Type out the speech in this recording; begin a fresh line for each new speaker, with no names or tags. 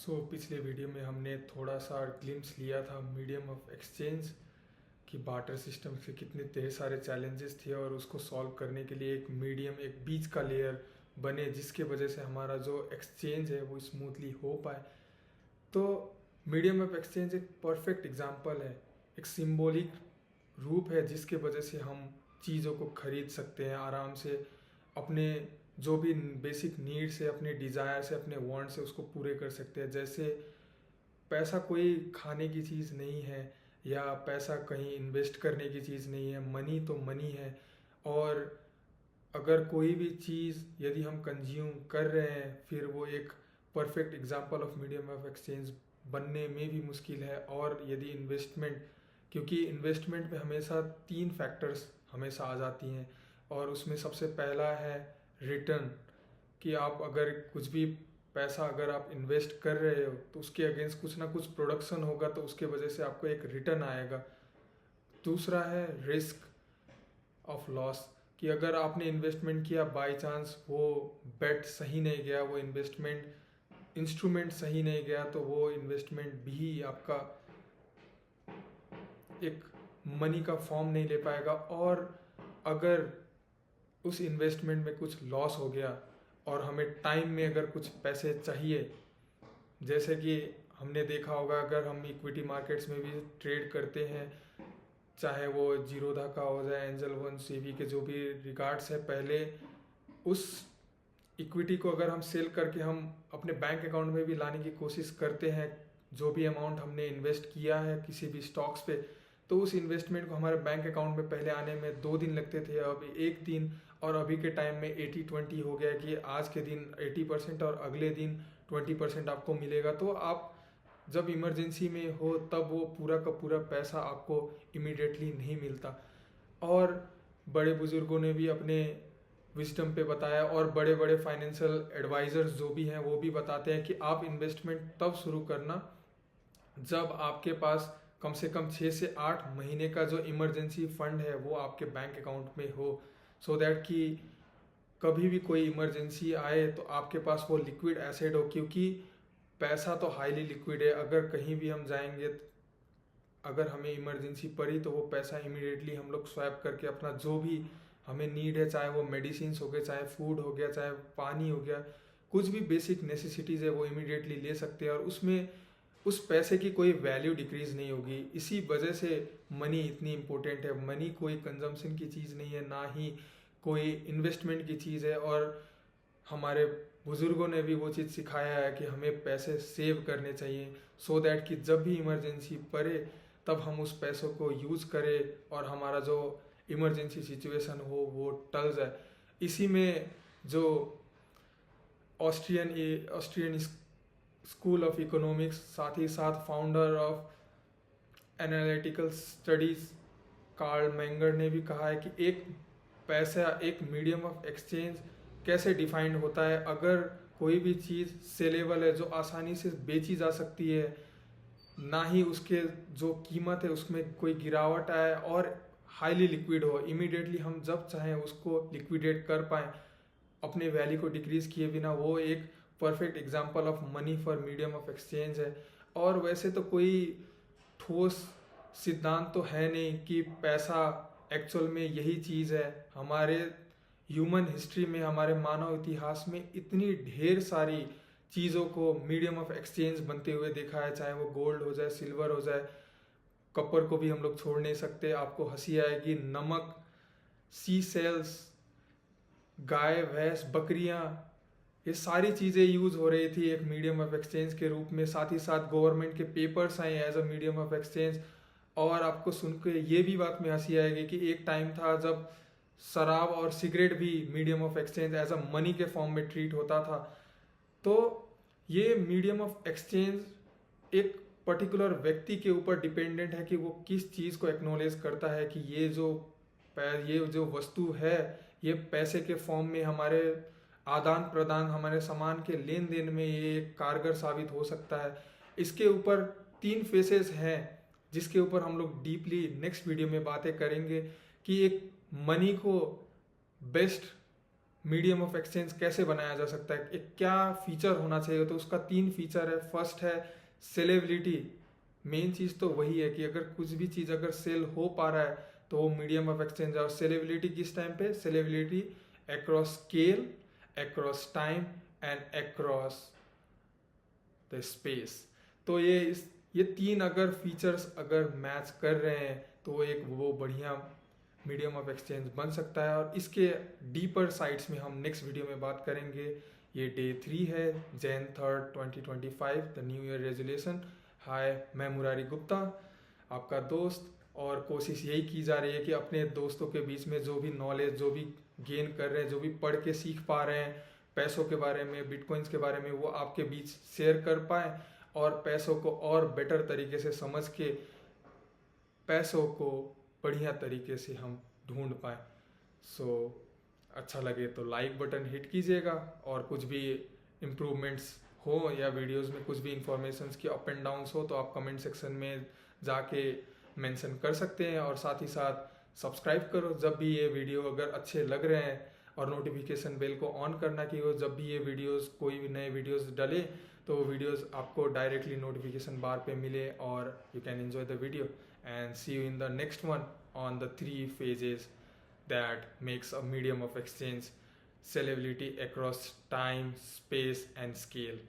पिछले वीडियो में हमने थोड़ा सा ग्लिम्स लिया था मीडियम ऑफ एक्सचेंज कि बार्टर सिस्टम से कितने ढेर सारे चैलेंजेस थे और उसको सॉल्व करने के लिए एक मीडियम, एक बीच का लेयर बने जिसके वजह से हमारा जो एक्सचेंज है वो स्मूथली हो पाए। तो मीडियम ऑफ एक्सचेंज एक परफेक्ट एग्जांपल है, एक सिंबॉलिक रूप है जिसके वजह से हम चीज़ों को खरीद सकते हैं आराम से, अपने जो भी बेसिक नीड्स है, अपने डिज़ायर से, अपने वांट से उसको पूरे कर सकते हैं। जैसे पैसा कोई खाने की चीज़ नहीं है या पैसा कहीं इन्वेस्ट करने की चीज़ नहीं है, मनी तो मनी है। और अगर कोई भी चीज़ यदि हम कंज्यूम कर रहे हैं फिर वो एक perfect example of medium of exchange बनने में भी मुश्किल है। और यदि इन्वेस्टमेंट, क्योंकि इन्वेस्टमेंट में हमेशा 3 फैक्टर्स हमेशा आ जाती हैं और उसमें सबसे पहला है रिटर्न, कि आप अगर कुछ भी पैसा अगर आप इन्वेस्ट कर रहे हो तो उसके अगेंस्ट कुछ ना कुछ प्रोडक्शन होगा तो उसके वजह से आपको एक रिटर्न आएगा। दूसरा है रिस्क ऑफ लॉस, कि अगर आपने इन्वेस्टमेंट किया, बाय चांस वो बेट सही नहीं गया, वो इन्वेस्टमेंट इंस्ट्रूमेंट सही नहीं गया, तो वो इन्वेस्टमेंट भी आपका एक मनी का फॉर्म नहीं ले पाएगा। और अगर उस इन्वेस्टमेंट में कुछ लॉस हो गया और हमें टाइम में अगर कुछ पैसे चाहिए, जैसे कि हमने देखा होगा अगर हम इक्विटी मार्केट्स में भी ट्रेड करते हैं, चाहे वो जीरोधा का हो जाए, एंजल वन, सेबी के जो भी रिगार्ड्स है, पहले उस इक्विटी को अगर हम सेल करके हम अपने बैंक अकाउंट में भी लाने की कोशिश करते हैं, जो भी अमाउंट हमने इन्वेस्ट किया है किसी भी स्टॉक्स पे, तो उस इन्वेस्टमेंट को हमारे बैंक अकाउंट में पहले आने में 2 दिन लगते थे, अब 1 दिन। और अभी के टाइम में 80-20 हो गया कि आज के दिन 80% और अगले दिन 20% आपको मिलेगा। तो आप जब इमरजेंसी में हो तब वो पूरा का पूरा पैसा आपको इमीडिएटली नहीं मिलता। और बड़े बुजुर्गों ने भी अपने विजडम पे बताया और बड़े बड़े फाइनेंशियल एडवाइजर्स जो भी हैं वो भी बताते हैं कि आप इन्वेस्टमेंट तब शुरू करना जब आपके पास कम से कम 6 से 8 महीने का जो इमरजेंसी फंड है वो आपके बैंक अकाउंट में हो, सो दैट कि कभी भी कोई इमरजेंसी आए तो आपके पास वो लिक्विड एसेट हो। क्योंकि पैसा तो हाईली लिक्विड है, अगर कहीं भी हम जाएंगे, अगर हमें इमरजेंसी पड़ी तो वो पैसा इमीडिएटली हम लोग स्वैप करके अपना जो भी हमें नीड है, चाहे वो मेडिसिन हो गए, चाहे फूड हो गया, चाहे पानी हो गया, कुछ भी बेसिक नेसेसिटीज़ है वो इमीडिएटली ले सकते हैं और उसमें उस पैसे की कोई वैल्यू डिक्रीज नहीं होगी। इसी वजह से मनी इतनी इम्पोर्टेंट है। मनी कोई कंजम्पशन की चीज़ नहीं है, ना ही कोई इन्वेस्टमेंट की चीज़ है। और हमारे बुजुर्गों ने भी वो चीज़ सिखाया है कि हमें पैसे सेव करने चाहिए, सो दैट कि जब भी इमरजेंसी पड़े तब हम उस पैसों को यूज़ करें और हमारा जो इमरजेंसी सिचुएशन हो वो टल जाए। इसी में जो ऑस्ट्रियन स्कूल ऑफ इकोनॉमिक्स, साथ ही साथ founder of analytical studies Carl Menger ने भी कहा है कि एक पैसा, एक मीडियम ऑफ एक्सचेंज कैसे डिफाइंड होता है। अगर कोई भी चीज़ सेलेबल है, जो आसानी से बेची जा सकती है, ना ही उसके जो कीमत है उसमें कोई गिरावट आए, और हाईली लिक्विड हो, इमीडिएटली हम जब चाहें उसको लिक्विडेट कर पाएँ अपने वैल्यू को डिक्रीज किए बिना, वो एक perfect example of money for medium of exchange है। और वैसे तो कोई ठोस सिद्धांत तो है नहीं कि पैसा एक्चुअल में यही चीज़ है। हमारे ह्यूमन हिस्ट्री में, हमारे मानव इतिहास में इतनी ढेर सारी चीज़ों को मीडियम ऑफ एक्सचेंज बनते हुए देखा है, चाहे वो गोल्ड हो जाए, सिल्वर हो जाए, कॉपर को भी हम लोग छोड़ नहीं सकते। आपको हंसी आएगी, नमक, सी सेल्स, गाय, भैंस, बकरियां, ये सारी चीज़ें यूज़ हो रही थी एक मीडियम ऑफ एक्सचेंज के रूप में। साथ ही साथ गवर्नमेंट के पेपर्स आए as a medium of exchange. और आपको सुन के ये भी बात में हंसी आएगी कि एक टाइम था जब शराब और सिगरेट भी medium of exchange as a money के फॉर्म में ट्रीट होता था। तो ये मीडियम ऑफ एक्सचेंज एक पर्टिकुलर व्यक्ति के ऊपर डिपेंडेंट है कि वो किस चीज़ को एक्नॉलेज करता है कि ये जो वस्तु है ये पैसे के फॉर्म में हमारे आदान प्रदान, हमारे सामान के लेन देन में ये एक कारगर साबित हो सकता है। इसके ऊपर 3 फेसेस हैं जिसके ऊपर हम लोग डीपली नेक्स्ट वीडियो में बातें करेंगे कि एक मनी को बेस्ट मीडियम ऑफ एक्सचेंज कैसे बनाया जा सकता है, एक क्या फीचर होना चाहिए, तो उसका 3 फीचर है। फर्स्ट है सेलेबिलिटी। मेन चीज़ तो वही है कि अगर कुछ भी चीज़ अगर सेल हो पा रहा है तो वो मीडियम ऑफ एक्सचेंज है। और सेलेबिलिटी किस टाइम पे, saleability across scale, across time and across the space. तो ये 3 अगर फीचर्स अगर मैच कर रहे हैं तो वो बढ़िया मीडियम ऑफ एक्सचेंज बन सकता है। और इसके डीपर साइड्स में हम नेक्स्ट वीडियो में बात करेंगे। ये डे 3 है, Jan 3rd 2025, the new year resolution. Hi, मैं मुरारी गुप्ता, आपका दोस्त। और कोशिश यही की जा रही है कि अपने दोस्तों के बीच में जो भी नॉलेज, जो भी गेन कर रहे हैं, जो भी पढ़ के सीख पा रहे हैं पैसों के बारे में, बिटकॉइंस के बारे में, वो आपके बीच शेयर कर पाए और पैसों को और बेटर तरीके से समझ के पैसों को बढ़िया तरीके से हम ढूंढ पाए। अच्छा लगे तो लाइक बटन हिट कीजिएगा। और कुछ भी इम्प्रूवमेंट्स हो या वीडियोस में कुछ भी इंफॉर्मेशंस की अप एंड डाउन्स हो तो आप कमेंट सेक्शन में जाके मेंशन कर सकते हैं। और साथ ही साथ सब्सक्राइब करो जब भी ये वीडियो अगर अच्छे लग रहे हैं, और नोटिफिकेशन बेल को ऑन करना कि वो जब भी ये वीडियोस, कोई भी नए वीडियोस डले तो वो वीडियोस आपको डायरेक्टली नोटिफिकेशन बार पे मिले और you can enjoy the video. And see you in the next one on the 3 phases that makes a medium of exchange: scalability across time, space and scale.